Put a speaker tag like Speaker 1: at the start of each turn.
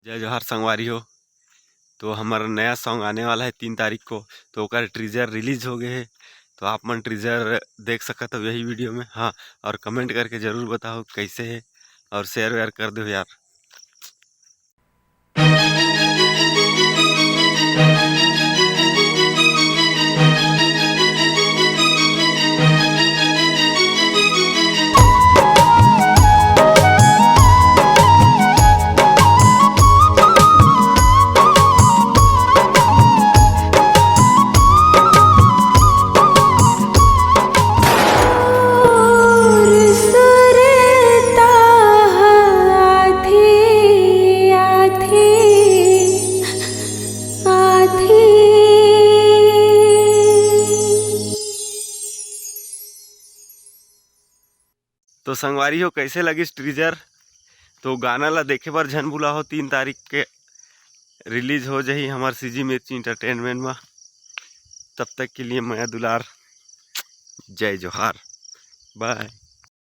Speaker 1: जय जोहार संगवारी हो। तो हमारा नया सॉन्ग आने वाला है 3 तारीख को। तो ओकर ट्रीजर रिलीज हो गए है। तो आप मन ट्रीजर देख सकत हो यही वीडियो में। हाँ, और कमेंट करके ज़रूर बताओ कैसे है, और शेयर वेयर कर दो यार। तो संगवारी हो, कैसे लगी ट्रीजर? तो गाना ला देखे बर झन भूला हो। 3 तारीख के रिलीज हो जाही हमार सीजी मिर्ची इंटरटेनमेंट में। तब तक के लिए माया दुलार, जय जोहार, बाय।